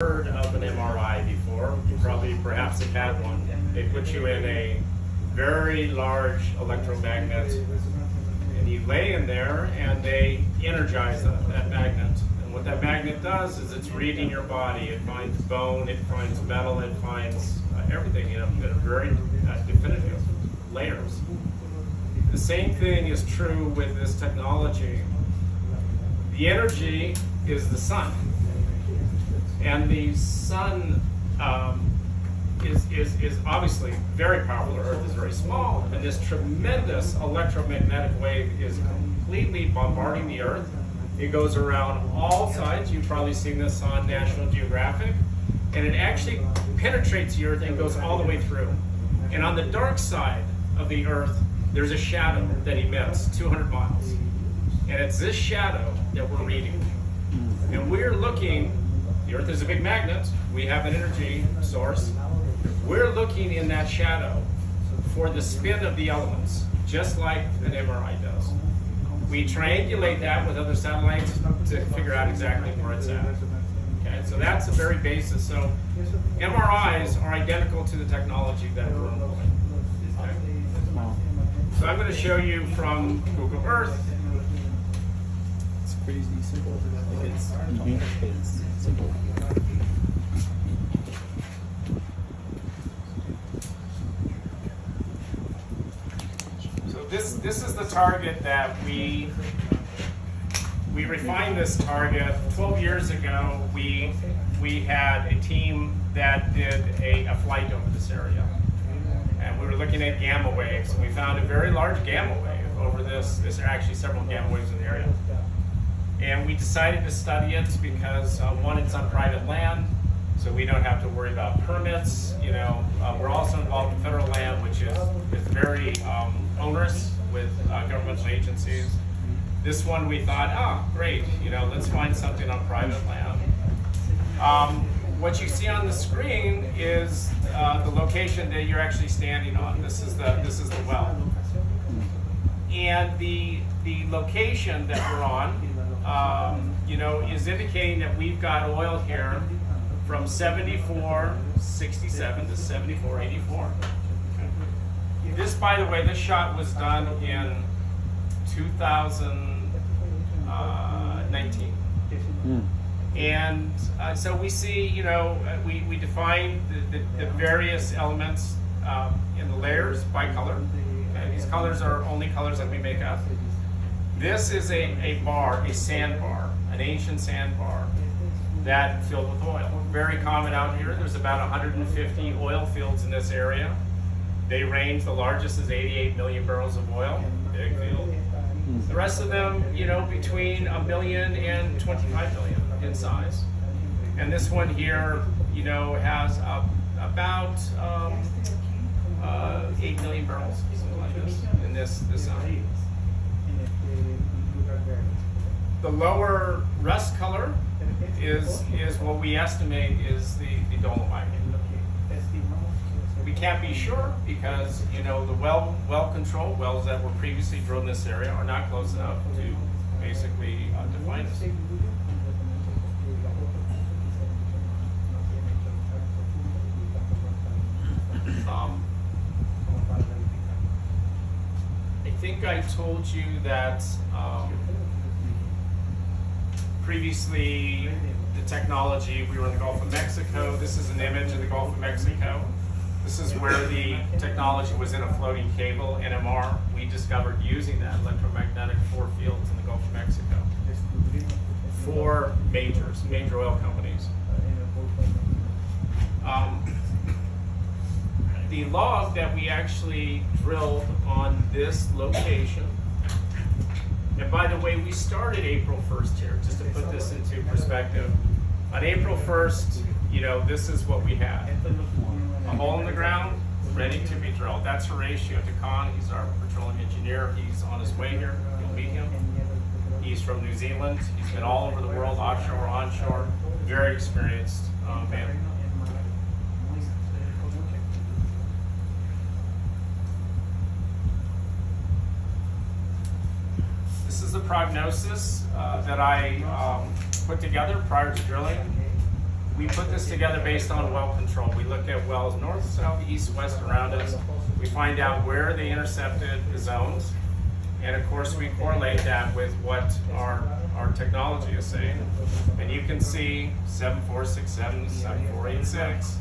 Heard of an MRI before, you probably perhaps have had one. They put you in a very large electromagnet and you lay in there and they energize that magnet. And what that magnet does is it's reading your body. It finds bone, it finds metal, it finds everything in a very definitive layers. The same thing is true with this technology. The energy is the sun. And the sun is obviously very powerful. The Earth is very small, and this tremendous electromagnetic wave is completely bombarding the Earth. It goes around all sides. You've probably seen this on National Geographic. And it actually penetrates the Earth and goes all the way through. And on the dark side of the Earth, there's a shadow that emits 200 miles. And it's this shadow that we're reading. And we're looking. The Earth is a big magnet. We have an energy source. We're looking in that shadow for the spin of the elements, just like an MRI does. We triangulate that with other satellites to figure out exactly where it's at. Okay, so that's the very basis. So MRIs are identical to the technology that we're employing. Okay? So I'm going to show you from Google Earth. It's crazy simple. It's simple. So this is the target that we refined this target 12 years ago. We had a team that did a flight over this area, and we were looking at gamma waves. We found a very large gamma wave over this. There's actually several gamma waves in the area. And we decided to study it because one, it's on private land, so we don't have to worry about permits. You know, we're also involved in federal land, which is very onerous with governmental agencies. This one we thought, great, you know, let's find something on private land. What you see on the screen is the location that you're actually standing on. This is the well, and the location that we're on. You know, is indicating that we've got oil here from 74.67 to 74.84. This, by the way, this shot was done in 2019. And so we see, you know, we define the various elements in the layers by color. Okay? These colors are only colors that we make up. This is a bar, a sandbar, an ancient sandbar that filled with oil. Very common out here. There's about 150 oil fields in this area. They range, the largest is 88 million barrels of oil, big field. The rest of them, you know, between 1 million and 25 million in size. And this one here, you know, has about 8 million barrels, something like this, in this zone. The lower rust color is what we estimate is the dolomite. We can't be sure because, you know, the well control wells that were previously drilled in this area are not close enough to basically define this. I think I told you that previously the technology, we were in the Gulf of Mexico. This is an image of the Gulf of Mexico. This is where the technology was in a floating cable, NMR. We discovered using that electromagnetic 4 fields in the Gulf of Mexico. 4 major oil companies. The log that we actually drilled on this location, and by the way, we started April 1st here, just to put this into perspective. On April 1st, you know, this is what we had. A hole in the ground, ready to be drilled. That's Horatio Decon. He's our petroleum engineer. He's on his way here. You'll meet him. He's from New Zealand. He's been all over the world, offshore, onshore. Very experienced man. This is the prognosis that I put together prior to drilling. we put this together based on well control. We look at wells north, south, east, west around us. We find out where they intercepted the zones. And of course, we correlate that with what our technology is saying. And you can see 7467, 7486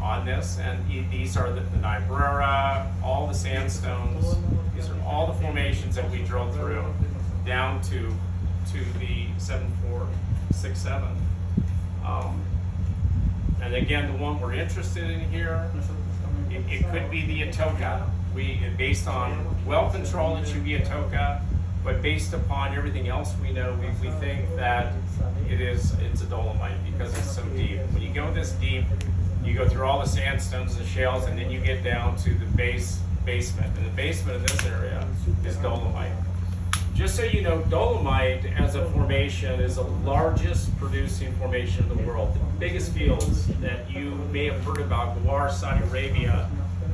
on this. And these are the Niobrara, all the sandstones. These are all the formations that we drilled through down to the 7467. And again, the one we're interested in here, it could be the Atoka. Based on well control, it should be Atoka, but based upon everything else we know, we think that it's a dolomite because it's so deep. When you go this deep, you go through all the sandstones and shales, and then you get down to the basement. And the basement of this area is dolomite. Just so you know, dolomite as a formation is the largest producing formation in the world. The biggest fields that you may have heard about, Ghawar, Saudi Arabia,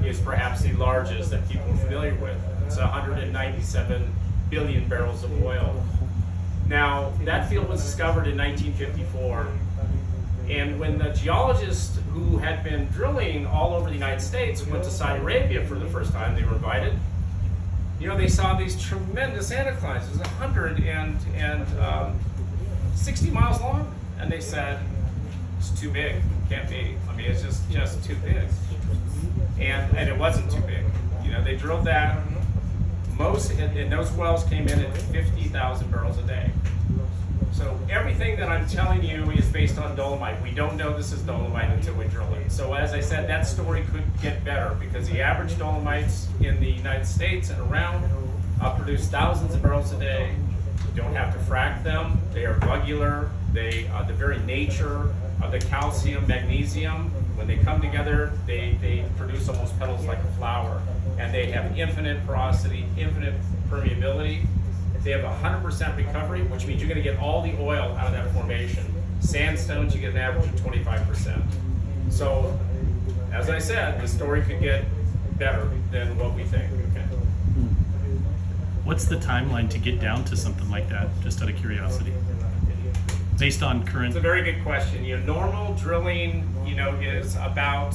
is perhaps the largest that people are familiar with. It's 197 billion barrels of oil. Now, that field was discovered in 1954. And when the geologists who had been drilling all over the United States went to Saudi Arabia for the first time, they were invited, they saw these tremendous anticlines. It was 160 miles long. And they said, it's too big, can't be. I mean, it's just too big. And it wasn't too big. They drilled that. And those wells came in at 50,000 barrels a day. So everything that I'm telling you is based on dolomite. We don't know this is dolomite until we drill it. So as I said, that story could get better because the average dolomites in the United States and around produce thousands of barrels a day. You don't have to frack them. They are regular. The very nature of the calcium, magnesium, when they come together, they produce almost petals like a flower. And they have infinite porosity, infinite permeability. They have 100% recovery, which means you're going to get all the oil out of that formation. Sandstones, you get an average of 25%. So, as I said, the story could get better than what we think. Okay. What's the timeline to get down to something like that, just out of curiosity? Based on current... It's a very good question. Normal drilling, is about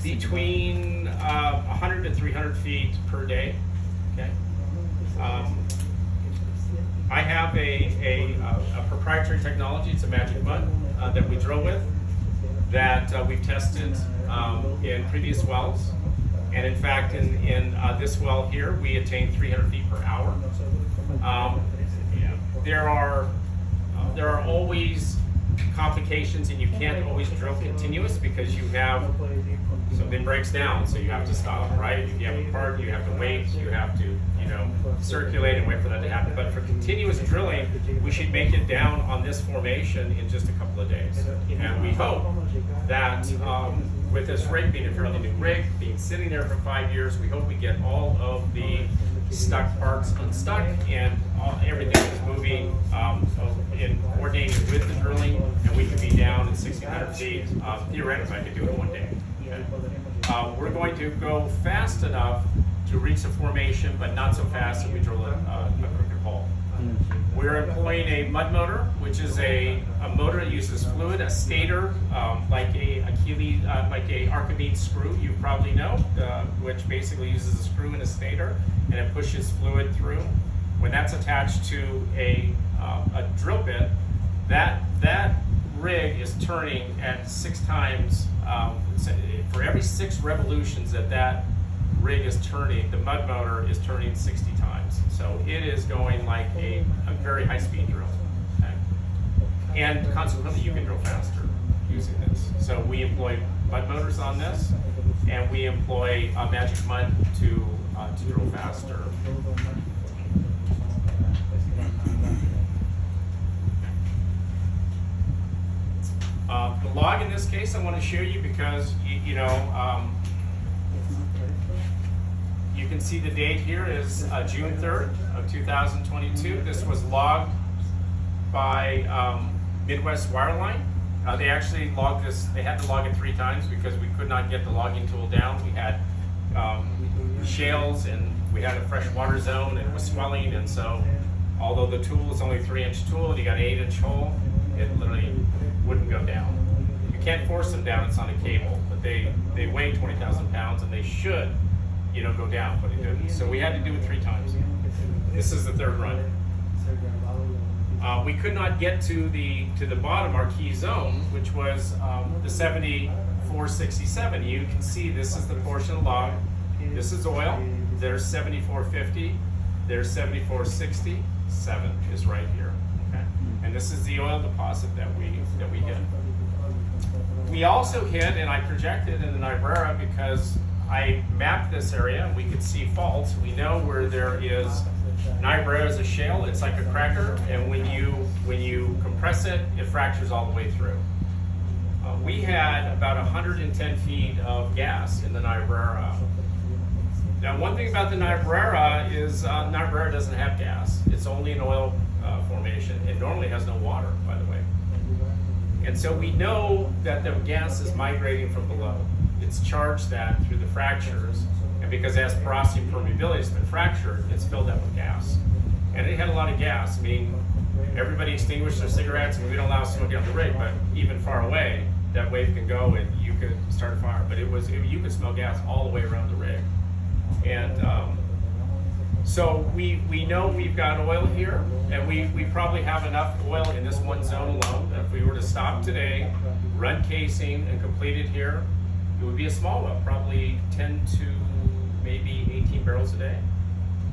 between 100 to 300 feet per day. Okay. I have a proprietary technology. It's a magic mud that we drill with that we've tested in previous wells. And in fact, in this well here, we attained 300 feet per hour. There are always complications, and you can't always drill continuous because you have something breaks down, so you have to stop, right? If you have a part, you have to wait, you have to, circulate and wait for that to happen. But for continuous drilling, we should make it down on this formation in just a couple of days. And we hope that with this rig being a fairly new rig, being sitting there for 5 years, we hope we get all of the stuck parts unstuck and everything is moving in coordinated with the drilling, and we can be down at 1,600 feet. Theoretically, I could do it in 1 day. Okay. We're going to go fast enough to reach the formation, but not so fast that we drill a crooked hole. We're employing a mud motor, which is a motor that uses fluid, a stator, like a Archimedes screw, you probably know, which basically uses a screw and a stator, and it pushes fluid through. When that's attached to a drill bit, that rig is turning at 6 times. For every 6 revolutions that rig is turning, the mud motor is turning 60 times. So it is going like a very high-speed drill. Okay? And consequently, you can drill faster using this. So we employ mud motors on this, and we employ magic mud to drill faster. The log in this case I want to show you because you can see the date here is June 3rd of 2022. This was logged by Midwest Wireline. They actually logged this, they had to log it 3 times because we could not get the logging tool down. We had shales and we had a freshwater zone and it was swelling, and so although the tool is only a 3-inch tool, you got an 8-inch hole, it literally wouldn't go down. You can't force them down, it's on a cable, but they weigh 20,000 pounds and they should, go down, but it didn't. So we had to do it 3 times. This is the 3rd run. We could not get to the bottom, our key zone, which was the 7467. You can see this is the portion of log. This is oil. There's 7450. There's 7467 is right here. Okay? And this is the oil deposit that we hit. We also hit, and I projected in the Niobrara because I mapped this area and we could see faults. We know where there is. Niobrara is a shale, it's like a cracker, and when you compress it, it fractures all the way through. We had about 110 feet of gas in the Niobrara. Now, one thing about the Niobrara is Niobrara doesn't have gas. It's only an oil formation. It normally has no water, by the way. And so we know that the gas is migrating from below. It's charged that through the fractures. And because it has porosity and permeability, it's been fractured, it's filled up with gas. And it had a lot of gas. I mean, everybody extinguished their cigarettes, and we don't allow smoke on the rig, but even far away, that wave can go and you could start a fire. But you could smell gas all the way around the rig. And so we know we've got oil here, and we probably have enough oil in this one zone alone. If we were to stop today, run casing, and complete it here, it would be a small well, probably 10 to maybe 18 barrels a day.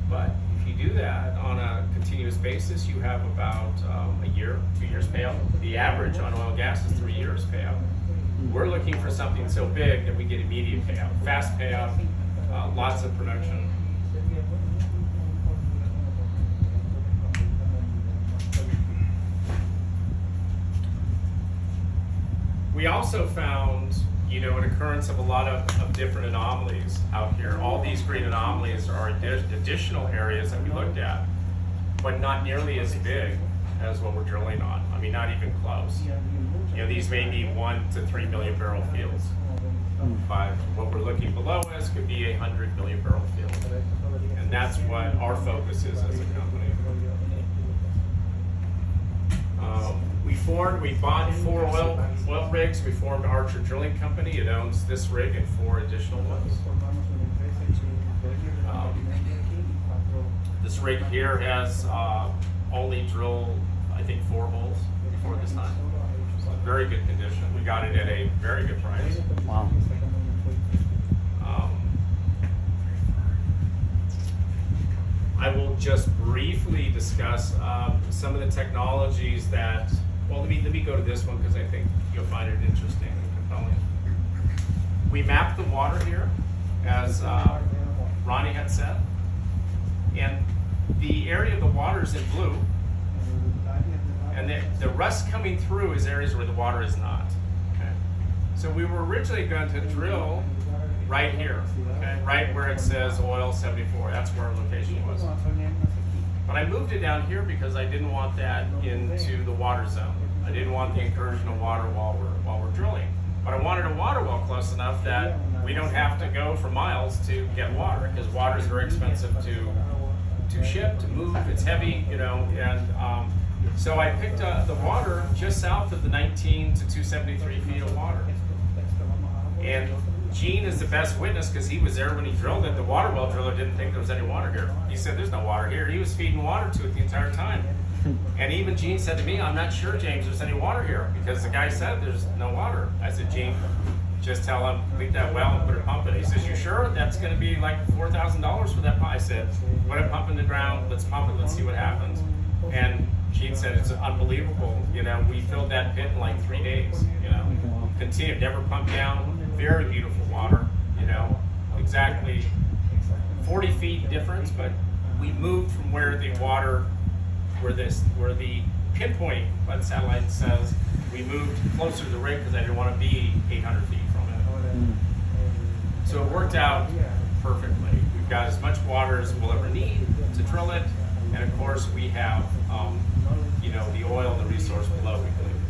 But if you do that on a continuous basis, you have about a year, 2 years payout. The average on oil and gas is 3 years payout. We're looking for something so big that we get immediate payout, fast payout, lots of production. We also found an occurrence of a lot of different anomalies out here. All these green anomalies are additional areas that we looked at, but not nearly as big as what we're drilling on. I mean, not even close. These may be 1 to 3 million barrel fields. But what we're looking below us could be 100 million barrel field. And that's what our focus is as a company. We bought 4 oil rigs. We formed Archer Drilling Company. It owns this rig and 4 additional ones. This rig here has only drilled, I think, 4 holes before this time. It's in very good condition. We got it at a very good price. Wow. I will just briefly discuss some of the technologies that. Well, let me go to this one because I think you'll find it interesting and compelling. We mapped the water here, as Ronnie had said, and the area of the water is in blue, and the rust coming through is areas where the water is not. Okay? So we were originally going to drill right here, okay? Right where it says oil 74. That's where our location was. But I moved it down here because I didn't want that into the water zone. I didn't want the incursion of water while we're drilling. But I wanted a water well close enough that we don't have to go for miles to get water, because water is very expensive to ship, to move. It's heavy, and so I picked the water just south of the 19 to 273 feet of water. And Gene is the best witness because he was there when he drilled it. The water well driller didn't think there was any water here. He said there's no water here. He was feeding water to it the entire time. And even Gene said to me, I'm not sure, James, there's any water here, because the guy said there's no water. I said, Gene, just tell him, leave that well and put a pump in. He says, you sure? That's going to be like $4,000 for that pump. I said, put a pump in the ground, let's pump it, let's see what happens. And Gene said, it's unbelievable. We filled that pit in like 3 days, continued, never pumped down. Very beautiful water, exactly 40 feet difference, but we moved from where the water, where the pinpoint by the satellite says, we moved closer to the rig because I didn't want to be 800 feet from it. So it worked out perfectly. We've got as much water as we'll ever need to drill it, and of course we have, the oil and the resource below, we believe.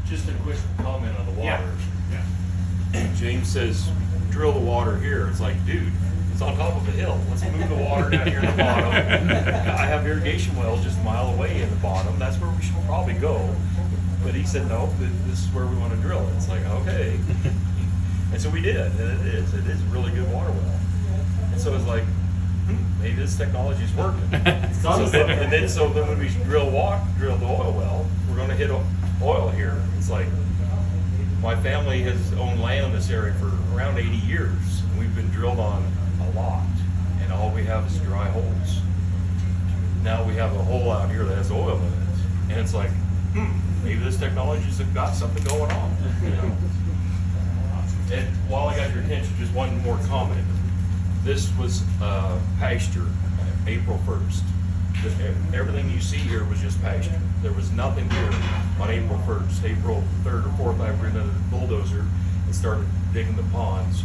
Just a quick comment on the water. Yeah. James says, drill the water here. It's like, dude, It's on top of a hill. Let's move the water down here in the bottom. I have irrigation wells just a mile away in the bottom. That's where we should probably go. But he said, no, this is where we want to drill it. It's like, okay. And so we did, and it is a really good water well. And so it's like, maybe this technology is working. So then when we drill the oil well, we're going to hit oil here. It's like, my family has owned land in this area for around 80 years. And we've been drilled on a lot, and all we have is dry holes. Now we have a hole out here that has oil in it, and it's like, maybe this technology's got something going on. You know? And while I got your attention, just one more comment. This was pasture, April 1st. Everything you see here was just pasture. There was nothing here on April 1st. April 3rd or 4th, I rented a bulldozer and started digging the ponds.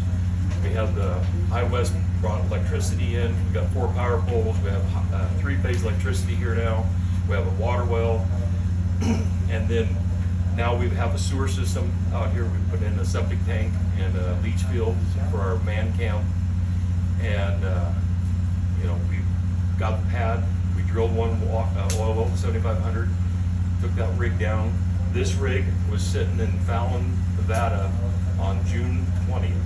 We had the High West brought electricity in. We got 4 power poles. We have 3-phase electricity here now. We have a water well. And then now we have a sewer system out here. We put in a septic tank and a leach field for our man camp. And, we got the pad. We drilled one oil well to 7,500, took that rig down. This rig was sitting in Fallon, Nevada on June 20th.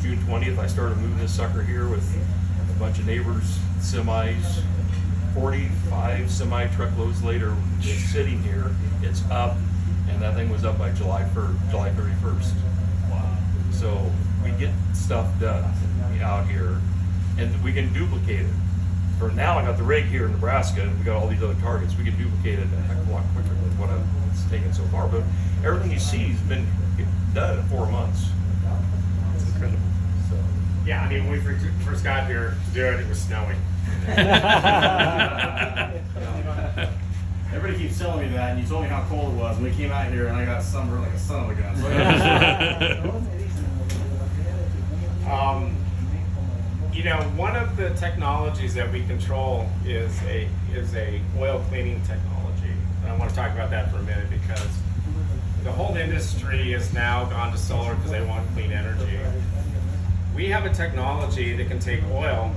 June 20th, I started moving this sucker here with a bunch of neighbors, semis. 45 semi truckloads later, it's sitting here, it's up, and that thing was up by July 31st. Wow. So we get stuff done out here, and we can duplicate it. For now, I got the rig here in Nebraska, and we got all these other targets. We can duplicate it a heck of a lot quicker than what it's taken so far. But everything you see has been done in 4 months. It's incredible. So. Yeah, I mean, when we first got here to do it, it was snowing. Everybody keeps telling me that, and you told me how cold it was. And we came out here, and I got sunburned like a son of a gun. So one of the technologies that we control is a oil cleaning technology. And I want to talk about that for a minute because the whole industry has now gone to solar because they want clean energy. We have a technology that can take oil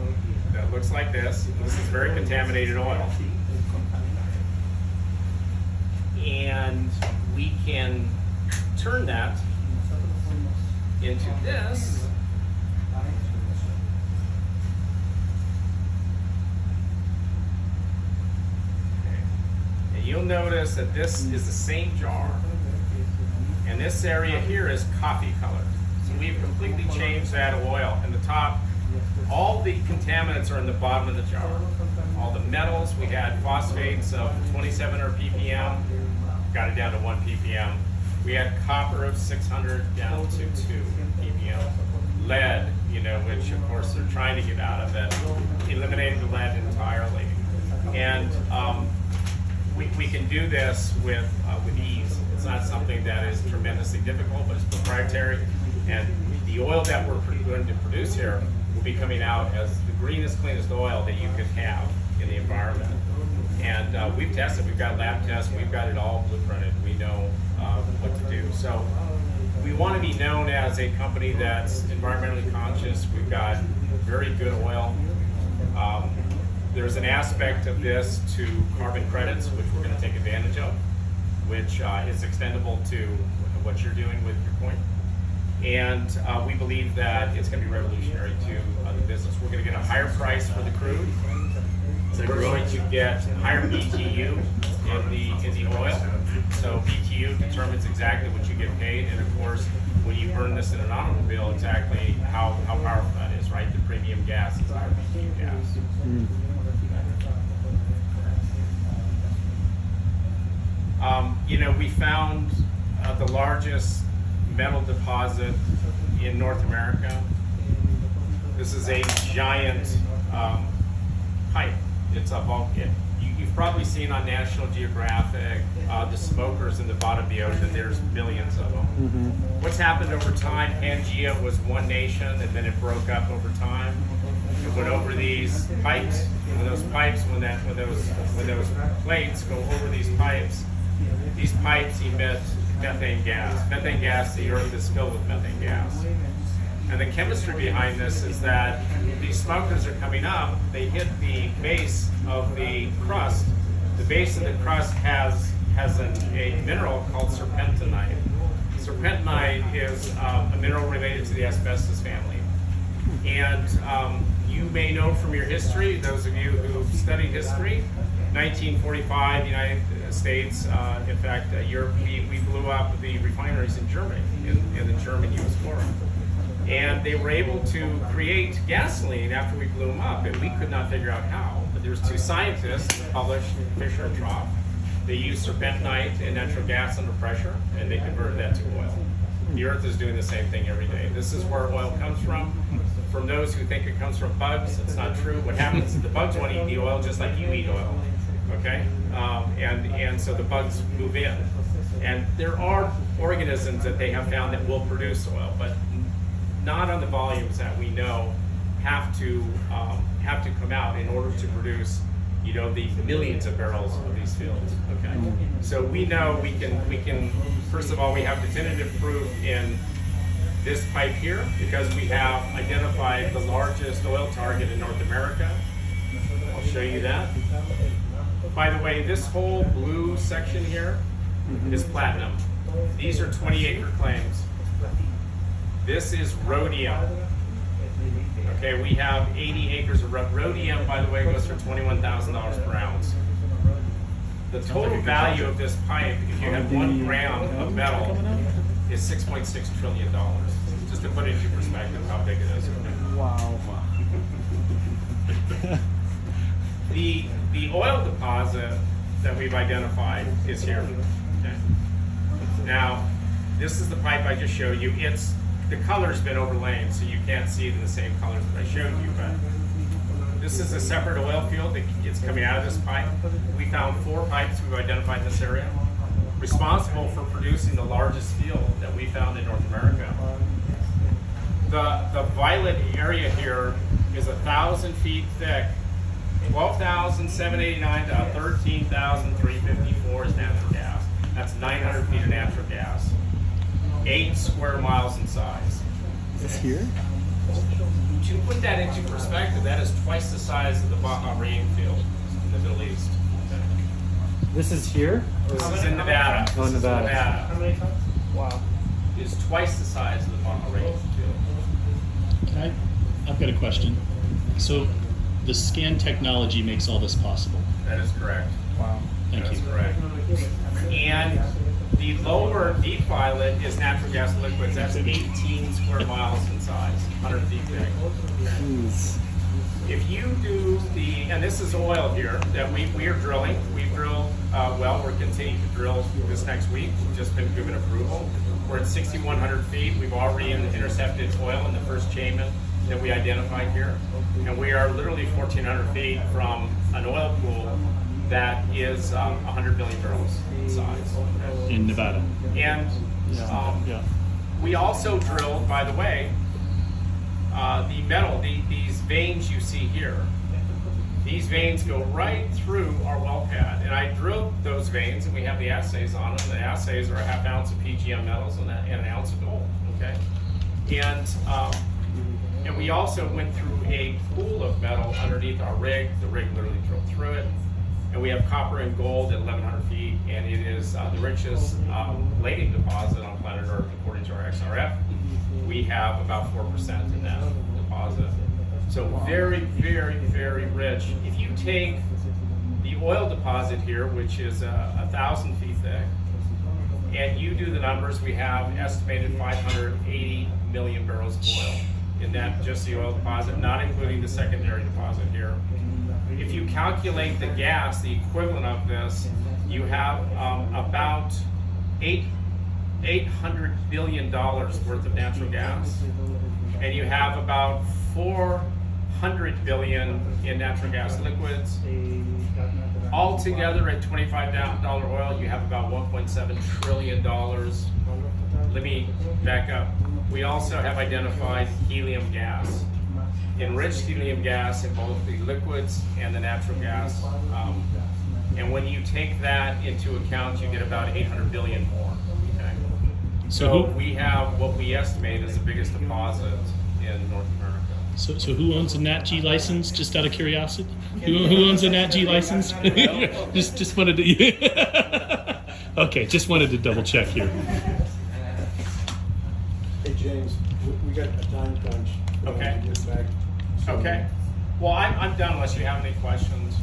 that looks like this. This is very contaminated oil. And we can turn that into this. And you'll notice that this is the same jar. And this area here is coffee colored. So we've completely changed that oil. In the top, all the contaminants are in the bottom of the jar. All the metals, we had phosphates of 2700 ppm, got it down to 1 ppm. We had copper of 600 down to 2 ppm. Lead, which of course they're trying to get out of it, eliminating the lead entirely. And we can do this with ease. It's not something that is tremendously difficult, but it's proprietary. And the oil that we're going to produce here will be coming out as the greenest, cleanest oil that you could have in the environment. And we've tested, we've got lab tests, we've got it all blueprinted, we know what to do. So we want to be known as a company that's environmentally conscious. We've got very good oil. There's an aspect of this to carbon credits, which we're going to take advantage of, which is extendable to what you're doing with your point. And we believe that it's going to be revolutionary to the business. We're going to get a higher price for the crude. We're going to get higher BTU in the oil. So BTU determines exactly what you get paid, and of course, when you burn this in an automobile, exactly how powerful that is, right? The premium gas is higher BTU gas. We found the largest metal deposit in North America. This is a giant pipe. It's a bulkhead. You've probably seen on National Geographic the smokers in the bottom of the ocean. There's millions of them. Mm-hmm. What's happened over time? Pangea was one nation, and then it broke up over time. It went over these pipes. When those plates go over these pipes emit methane gas. Methane gas, the earth is filled with methane gas. And the chemistry behind this is that these smugglers are coming up, they hit the base of the crust. The base of the crust has a mineral called serpentinite. Serpentinite is a mineral related to the asbestos family. And you may know from your history, those of you who studied history, 1945, the United States, in fact, Europe, we blew up the refineries in Germany, in the German-U.S. war. And they were able to create gasoline after we blew them up, and we could not figure out how. But there's two scientists that published, Fisher and Tropf. They used serpentinite and natural gas under pressure, and they converted that to oil. The Earth is doing the same thing every day. This is where oil comes from. From those who think it comes from bugs, it's not true. What happens is the bugs want to eat the oil just like you eat oil, okay? And so the bugs move in. And there are organisms that they have found that will produce oil, but not on the volumes that we know have to come out in order to produce, you know, the millions of barrels of these fields. Okay, so we know we can. First of all, we have definitive proof in this pipe here because we have identified the largest oil target in North America. I'll show you that. By the way, this whole blue section here is platinum. These are 20-acre claims. This is rhodium. Okay, we have 80 acres of rhodium, by the way, goes for $21,000 per ounce. The total value of this pipe, if you have 1 gram of metal, is $6.6 trillion. Just to put it into perspective how big it is. Wow. The oil deposit that we've identified is here. Okay. Now, this is the pipe I just showed you. The color's been overlain, so you can't see it in the same colors that I showed you, but this is a separate oil field. It's coming out of this pipe. We found 4 pipes we've identified in this area, responsible for producing the largest field that we found in North America. The violet area here is 1,000 feet thick, 12,789 to 13,354 is natural gas. That's 900 feet of natural gas. 8 square miles in size. Is this here? To put that into perspective, that is twice the size of the Bahrain field in the Middle East. This is here? This is in Nevada. Oh, This is Nevada. Wow. It is twice the size of the Bahrain field. I've got a question. So the scan technology makes all this possible. That is correct. Wow. Thank That is you. correct. And the lower deep violet is natural gas liquids. That's 18 square miles in size, 100 feet thick. Jeez. If you do and this is oil here that we are drilling. We've drilled well. We're continuing to drill this next week. We've just been given approval. We're at 6,100 feet. We've already intercepted oil in the first chamber that we identified here. And we are literally 1,400 feet from an oil pool that is 100 million barrels in size. In Nevada. And Yeah. we also drilled, by the way, the metal, these veins you see here. These veins go right through our well pad. And I drilled those veins, and we have the assays on them. The assays are a half ounce of PGM metals and an ounce of gold, okay? And we also went through a pool of metal underneath our rig. The rig literally drilled through it. And we have copper and gold at 1,100 feet, and it is the richest palladium deposit on planet Earth, according to our XRF. We have about 4% in that deposit. So very, very, very rich. If you take the oil deposit here, which is 1,000 feet thick, and you do the numbers, we have estimated 580 million barrels of oil in that, just the oil deposit, not including the secondary deposit here. If you calculate the gas, the equivalent of this, you have about $800 billion worth of natural gas, and you have about 400 billion in natural gas liquids. Altogether, at $25 oil, you have about $1.7 trillion. Let me back up. We also have identified helium gas, enriched helium gas in both the liquids and the natural gas. And when you take that into account, you get about 800 billion more. Okay? So we have what we estimate is the biggest deposit in North America. So who owns a Nat G license? Just out of curiosity, who owns a Nat G license? just wanted to. Okay, just wanted to double check here. Hey James, we got a time crunch. We have Okay. to get back. So- Okay. Well, I'm done unless you have any questions.